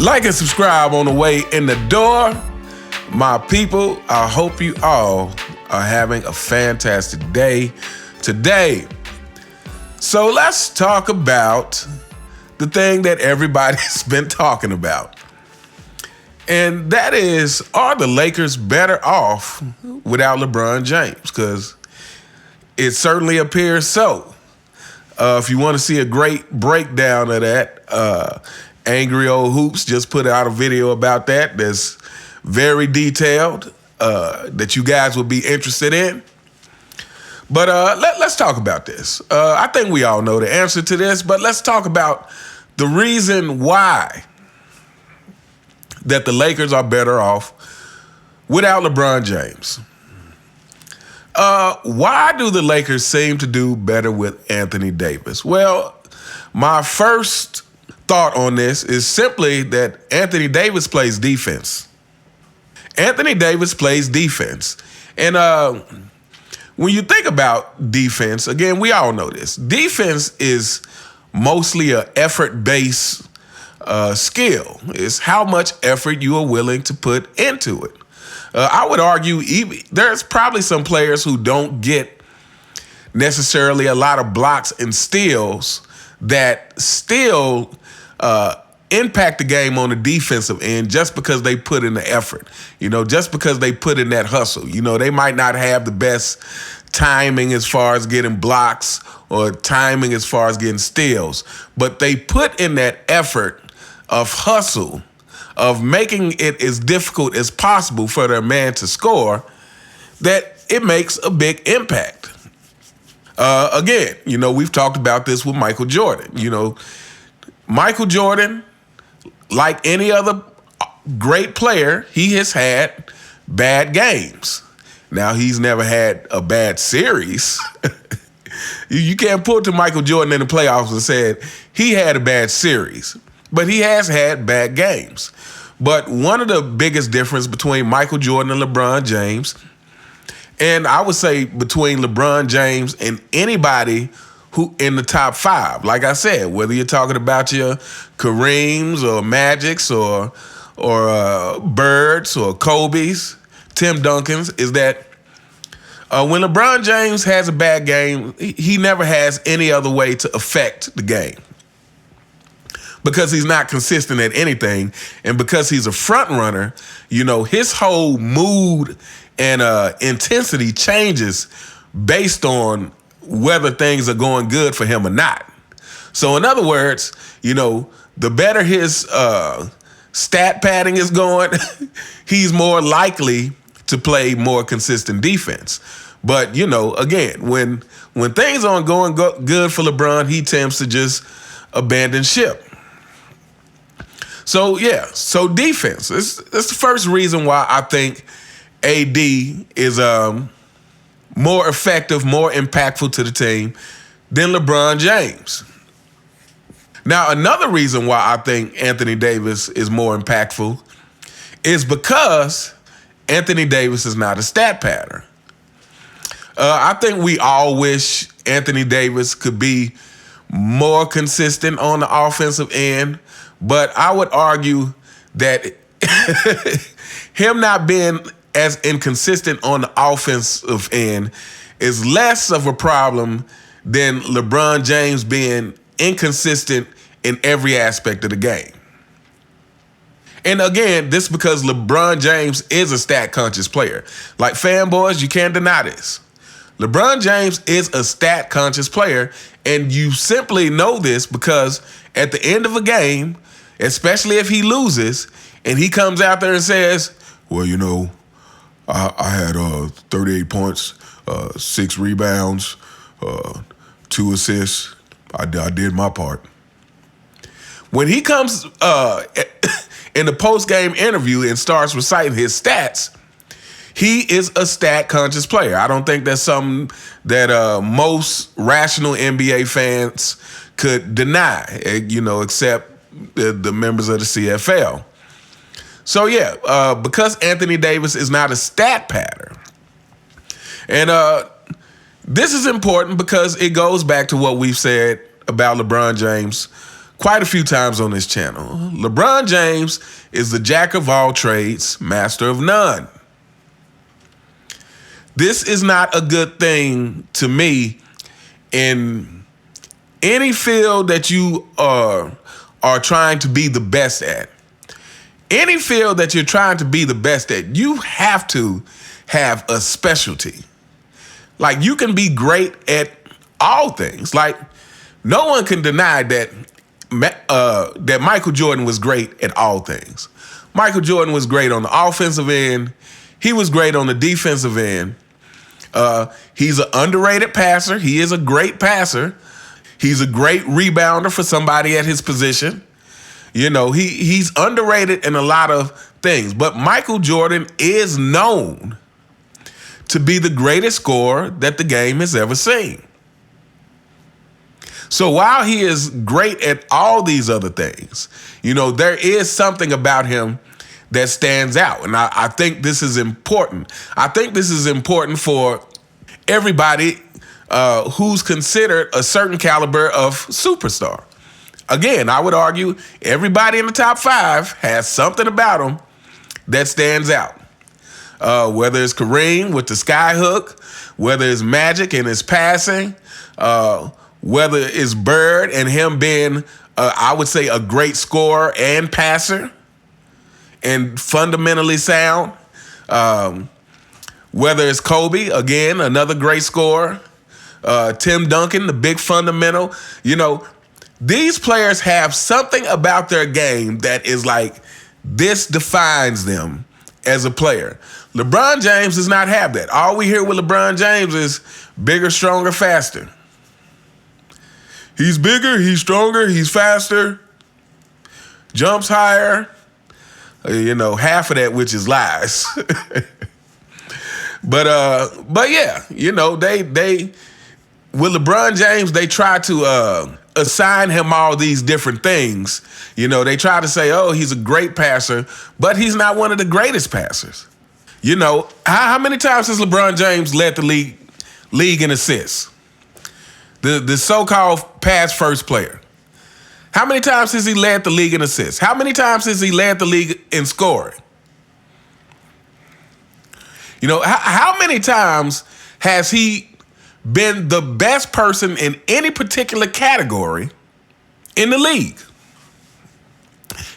Like and subscribe on the way in the door. My people, I hope you all are having a fantastic day today. So let's talk about the thing that everybody's been talking about. And that is, are the Lakers better off without LeBron James? Because it certainly appears so. If you want to see a great breakdown of that, Angry Old Hoops just put out a video about that that's very detailed, that you guys will be interested in. But let's talk about this. I think we all know the answer to this, but let's talk about the reason why that the Lakers are better off without LeBron James. Why do the Lakers seem to do better with Anthony Davis? Well, my first thought on this is simply that Anthony Davis plays defense. Anthony Davis plays defense. And when you think about defense, again, we all know this. Defense is mostly an effort-based skill. It's how much effort you are willing to put into it. I would argue there's probably some players who don't get necessarily a lot of blocks and steals that still impact the game on the defensive end just because they put in the effort, just because they put in that hustle. They might not have the best timing as far as getting blocks or timing as far as getting steals, but they put in that effort of hustle, of making it as difficult as possible for their man to score, that it makes a big impact. Again, we've talked about this with Michael Jordan. Michael Jordan, like any other great player, he has had bad games. Now, he's never had a bad series. You can't point to Michael Jordan in the playoffs and say he had a bad series, but he has had bad games. But one of the biggest difference between Michael Jordan and LeBron James, and I would say between LeBron James and anybody who in the top five, like I said, whether you're talking about your Kareems or Magics or Birds or Kobe's, Tim Duncan's, is that when LeBron James has a bad game, he never has any other way to affect the game. Because he's not consistent at anything, and because he's a front runner, his whole mood and intensity changes based on whether things are going good for him or not. So in other words, the better his stat padding is going, he's more likely to play more consistent defense. But, again, when things aren't going good for LeBron, he tends to just abandon ship. So, so defense. That's the first reason why I think AD is more effective, more impactful to the team than LeBron James. Now, another reason why I think Anthony Davis is more impactful is because Anthony Davis is not a stat padder. I think we all wish Anthony Davis could be more consistent on the offensive end, but I would argue that him not being as inconsistent on the offensive end is less of a problem than LeBron James being inconsistent in every aspect of the game. And again, this is because LeBron James is a stat-conscious player. Like, fanboys, you can't deny this. LeBron James is a stat-conscious player, and you simply know this because at the end of a game, especially if he loses, and he comes out there and says, well, I had 38 points, 6 rebounds, 2 assists. I did my part. When he comes in the post-game interview and starts reciting his stats, he is a stat-conscious player. I don't think that's something that most rational NBA fans could deny, except the members of the CFL. So, because Anthony Davis is not a stat padder, and this is important because it goes back to what we've said about LeBron James quite a few times on this channel. LeBron James is the jack of all trades, master of none. This is not a good thing to me in any field that you are trying to be the best at. Any field that you're trying to be the best at, you have to have a specialty. Like, you can be great at all things. Like, no one can deny that that Michael Jordan was great at all things. Michael Jordan was great on the offensive end. He was great on the defensive end. He's an underrated passer. He is a great passer. He's a great rebounder for somebody at his position. You know, he's underrated in a lot of things. But Michael Jordan is known to be the greatest scorer that the game has ever seen. So while he is great at all these other things, you know, there is something about him that stands out. And I think this is important. I think this is important for everybody who's considered a certain caliber of superstar. Again, I would argue everybody in the top 5 has something about them that stands out. Whether it's Kareem with the sky hook, whether it's Magic and his passing, whether it's Bird and him being, I would say, a great scorer and passer and fundamentally sound. Whether it's Kobe, again, another great scorer. Tim Duncan, the big fundamental. You know, these players have something about their game that is like, this defines them as a player. LeBron James does not have that. All we hear with LeBron James is bigger, stronger, faster. He's bigger, he's stronger, he's faster, jumps higher. You know, half of that, which is lies. But yeah, you know, they with LeBron James, they try to assign him all these different things. You know, they try to say, oh, he's a great passer, but he's not one of the greatest passers. You know, how many times has LeBron James led the league in assists? The so-called pass first player. How many times has he led the league in assists? How many times has he led the league in scoring? You know, how many times has he been the best person in any particular category in the league?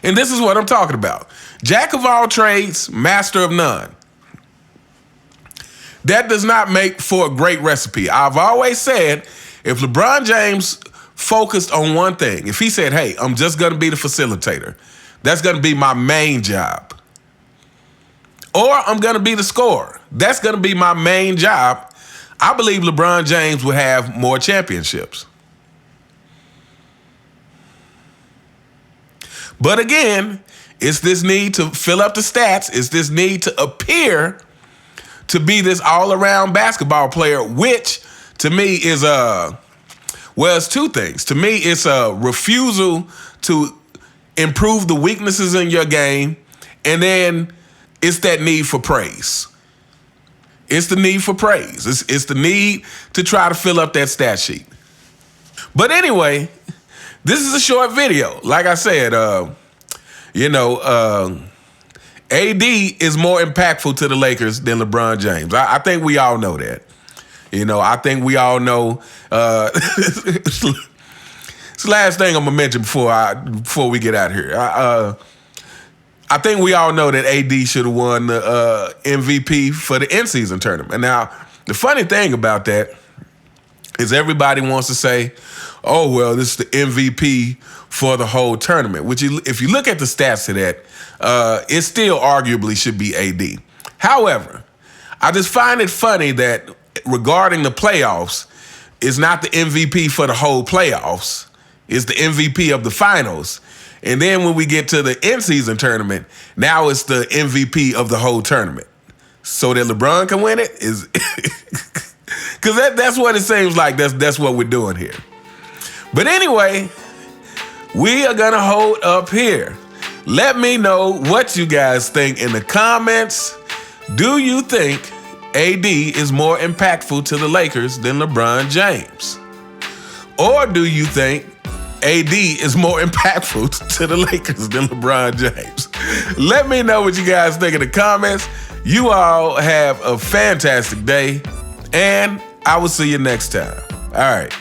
And this is what I'm talking about. Jack of all trades, master of none. That does not make for a great recipe. I've always said, if LeBron James focused on one thing, if he said, hey, I'm just going to be the facilitator, that's going to be my main job. Or I'm going to be the scorer, that's going to be my main job, I believe LeBron James will have more championships. But again, it's this need to fill up the stats. It's this need to appear to be this all-around basketball player, which to me is well, it's two things. To me, it's a refusal to improve the weaknesses in your game, and then it's that need for praise. It's the need for praise. It's the need to try to fill up that stat sheet. But anyway, this is a short video. Like I said, AD is more impactful to the Lakers than LeBron James. I think we all know that. You know, I think we all know. It's the last thing I'm gonna mention before we get out here. I think we all know that AD should have won the MVP for the in-season tournament. And now, the funny thing about that is everybody wants to say, oh, well, this is the MVP for the whole tournament, which if you look at the stats of that, it still arguably should be AD. However, I just find it funny that regarding the playoffs, it's not the MVP for the whole playoffs. It's the MVP of the finals. And then when we get to the in-season tournament, now it's the MVP of the whole tournament. So that LeBron can win it is because that's what it seems like. That's what we're doing here. But anyway, we are gonna hold up here. Let me know what you guys think in the comments. Do you think AD is more impactful to the Lakers than LeBron James? Or do you think AD is more impactful to the Lakers than LeBron James. Let me know what you guys think in the comments. You all have a fantastic day, and I will see you next time. All right.